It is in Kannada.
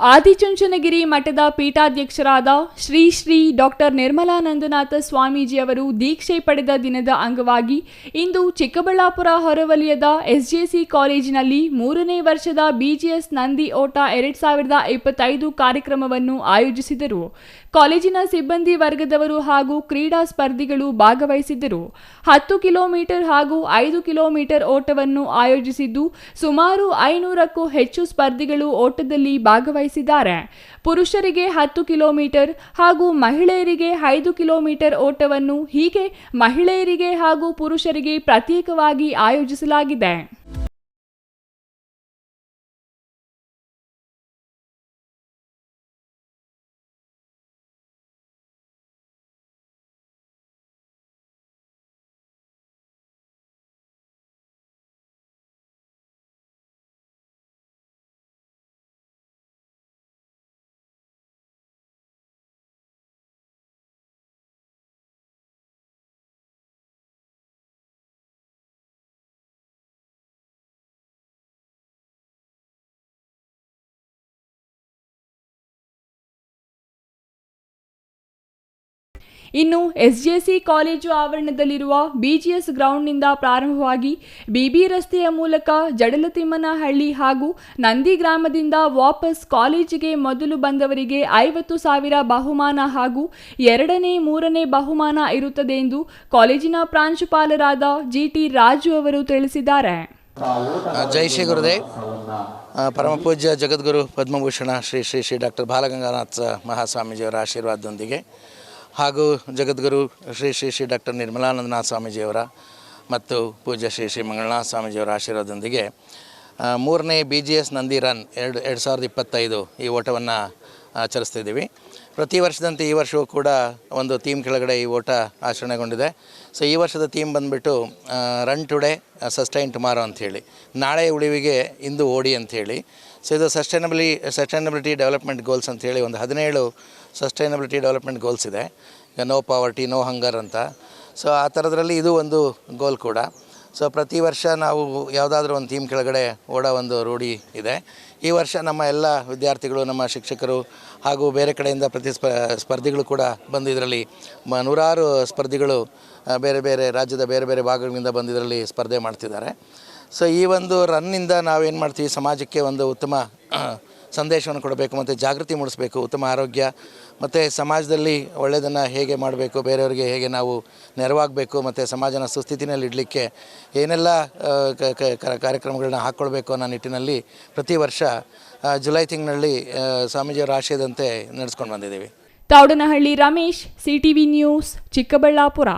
ಆದಿಚುಂಚನಗಿರಿ ಮಠದ ಪೀಠಾಧ್ಯಕ್ಷರಾದ ಶ್ರೀ ಶ್ರೀ ಡಾಕ್ಟರ್ ನಿರ್ಮಲಾನಂದನಾಥ ಸ್ವಾಮೀಜಿಯವರು ದೀಕ್ಷೆ ಪಡೆದ ದಿನದ ಅಂಗವಾಗಿ ಇಂದು ಚಿಕ್ಕಬಳ್ಳಾಪುರ ಹೊರವಲಯದ ಎಸ್ಜೆಸಿ ಕಾಲೇಜಿನಲ್ಲಿ 3ನೇ ವರ್ಷದ ಬಿಜಿಎಸ್ ನಂದಿ ಓಟ 2025 ಕಾರ್ಯಕ್ರಮವನ್ನು ಆಯೋಜಿಸಿದರು. ಕಾಲೇಜಿನ ಸಿಬ್ಬಂದಿ ವರ್ಗದವರು ಹಾಗೂ ಕ್ರೀಡಾ ಸ್ಪರ್ಧಿಗಳು ಭಾಗವಹಿಸಿದ್ದರು. 10 ಕಿಲೋಮೀಟರ್ ಹಾಗೂ 5 ಕಿಲೋಮೀಟರ್ ಓಟವನ್ನು ಆಯೋಜಿಸಿದ್ದು ಸುಮಾರು 500ಕ್ಕೂ ಹೆಚ್ಚು ಸ್ಪರ್ಧಿಗಳು ಓಟದಲ್ಲಿ ಭಾಗವಹಿಸಿದ್ದಾರೆ. ಪುರುಷರಿಗೆ 10 ಕಿಲೋಮೀಟರ್ ಹಾಗೂ ಮಹಿಳೆಯರಿಗೆ 5 ಕಿಲೋಮೀಟರ್ ಓಟವನ್ನು ಹೀಗೆ ಮಹಿಳೆಯರಿಗೆ ಹಾಗೂ ಪುರುಷರಿಗೆ ಪ್ರತ್ಯೇಕವಾಗಿ ಆಯೋಜಿಸಲಾಗಿದೆ. ಇನ್ನು ಎಸ್ಜೆಸಿ ಕಾಲೇಜು ಆವರಣದಲ್ಲಿರುವ ಬಿಜಿಎಸ್ ಗ್ರೌಂಡ್ನಿಂದ ಪ್ರಾರಂಭವಾಗಿ ಬಿಬಿ ರಸ್ತೆಯ ಮೂಲಕ ಜಡಲತಿಮ್ಮನಹಳ್ಳಿ ಹಾಗೂ ನಂದಿ ಗ್ರಾಮದಿಂದ ವಾಪಸ್ ಕಾಲೇಜಿಗೆ ಮೊದಲು ಬಂದವರಿಗೆ 50,000 ಬಹುಮಾನ ಹಾಗೂ 2ನೇ 3ನೇ ಬಹುಮಾನ ಇರುತ್ತದೆ ಎಂದು ಕಾಲೇಜಿನ ಪ್ರಾಂಶುಪಾಲರಾದ ಜಿಟಿ ರಾಜು ಅವರು ತಿಳಿಸಿದ್ದಾರೆ. ಜೈ ಶ್ರೀ ಗುರುದೇವ್. ಪರಮ ಪೂಜ್ಯ ಜಗದ್ಗುರು ಪದ್ಮಭೂಷಣ ಶ್ರೀ ಶ್ರೀ ಶ್ರೀ ಡಾಕ್ಟರ್ ಬಾಲಗಂಗಾಧರ ಮಹಾಸ್ವಾಮೀಜಿಯವರ ಆಶೀರ್ವಾದದೊಂದಿಗೆ ಹಾಗೂ ಜಗದ್ಗುರು ಶ್ರೀ ಶ್ರೀ ಶ್ರೀ ಡಾಕ್ಟರ್ ನಿರ್ಮಲಾನಂದನಾಥ ಸ್ವಾಮೀಜಿಯವರ ಮತ್ತು ಪೂಜ್ಯ ಶ್ರೀ ಶ್ರೀ ಮಂಗಳನಾಥ ಸ್ವಾಮೀಜಿಯವರ ಆಶೀರ್ವಾದದೊಂದಿಗೆ 3ನೇ BGS ನಂದಿ ರನ್ 2025 ಈ ಓಟವನ್ನು ಆಚರಿಸ್ತಿದ್ದೀವಿ. ಪ್ರತಿ ವರ್ಷದಂತೆ ಈ ವರ್ಷವೂ ಕೂಡ ಒಂದು ಥೀಮ್ ಕೆಳಗಡೆ ಈ ಓಟ ಆಚರಣೆಗೊಂಡಿದೆ. ಸೊ ಈ ವರ್ಷದ ಥೀಮ್ ಬಂದುಬಿಟ್ಟು ರನ್ ಟುಡೇ ಸಸ್ಟೈನ್ ಟುಮಾರೋ ಅಂಥೇಳಿ, ನಾಳೆ ಉಳಿವಿಗೆ ಇಂದು ಓಡಿ ಅಂಥೇಳಿ. ಸೊ ಇದು ಸಸ್ಟೈನಬಿಲಿಟಿ ಡೆವಲಪ್ಮೆಂಟ್ ಗೋಲ್ಸ್ ಅಂಥೇಳಿ ಒಂದು 17 ಸಸ್ಟೈನಬಿಲಿಟಿ ಡೆವಲಪ್ಮೆಂಟ್ ಗೋಲ್ಸ್ ಇದೆ. ಈಗ ನೋ ಪಾವರ್ಟಿ, ನೋ ಹಂಗರ್ ಅಂತ. ಸೊ ಆ ಥರದ್ರಲ್ಲಿ ಇದು ಒಂದು ಗೋಲ್ ಕೂಡ. ಸೊ ಪ್ರತಿ ವರ್ಷ ನಾವು ಯಾವುದಾದ್ರೂ ಒಂದು ಥೀಮ್ ಕೆಳಗಡೆ ಓಡೋ ಒಂದು ರೂಢಿ ಇದೆ. ಈ ವರ್ಷ ನಮ್ಮ ಎಲ್ಲ ವಿದ್ಯಾರ್ಥಿಗಳು, ನಮ್ಮ ಶಿಕ್ಷಕರು ಹಾಗೂ ಬೇರೆ ಕಡೆಯಿಂದ ಸ್ಪರ್ಧಿಗಳು ಕೂಡ ಬಂದು ಇದರಲ್ಲಿ ನೂರಾರು ಸ್ಪರ್ಧಿಗಳು ಬೇರೆ ಬೇರೆ ರಾಜ್ಯದ ಬೇರೆ ಬೇರೆ ಭಾಗಗಳಿಂದ ಬಂದು ಇದರಲ್ಲಿ ಸ್ಪರ್ಧೆ ಮಾಡ್ತಿದ್ದಾರೆ. ಸೊ ಈ ಒಂದು ರನ್ನಿಂದ ನಾವೇನು ಮಾಡ್ತೀವಿ, ಸಮಾಜಕ್ಕೆ ಒಂದು ಉತ್ತಮ ಸಂದೇಶವನ್ನು ಕೊಡಬೇಕು ಮತ್ತು ಜಾಗೃತಿ ಮೂಡಿಸಬೇಕು. ಉತ್ತಮ ಆರೋಗ್ಯ ಮತ್ತು ಸಮಾಜದಲ್ಲಿ ಒಳ್ಳೆಯದನ್ನು ಹೇಗೆ ಮಾಡಬೇಕು, ಬೇರೆಯವರಿಗೆ ಹೇಗೆ ನಾವು ನೆರವಾಗಬೇಕು ಮತ್ತು ಸಮಾಜನ ಸುಸ್ಥಿತಿನಲ್ಲಿ ಇಡಲಿಕ್ಕೆ ಏನೆಲ್ಲ ಕಾರ್ಯಕ್ರಮಗಳನ್ನ ಹಾಕ್ಕೊಳ್ಬೇಕು ಅನ್ನೋ ನಿಟ್ಟಿನಲ್ಲಿ ಪ್ರತಿ ವರ್ಷ ಜುಲೈ ತಿಂಗಳಲ್ಲಿ ಸ್ವಾಮೀಜಿಯವರ ಆಶಯದಂತೆ ನಡೆಸ್ಕೊಂಡು ಬಂದಿದ್ದೀವಿ. Thoudanahalli Ramesh, CTV news, Chikkaballapur.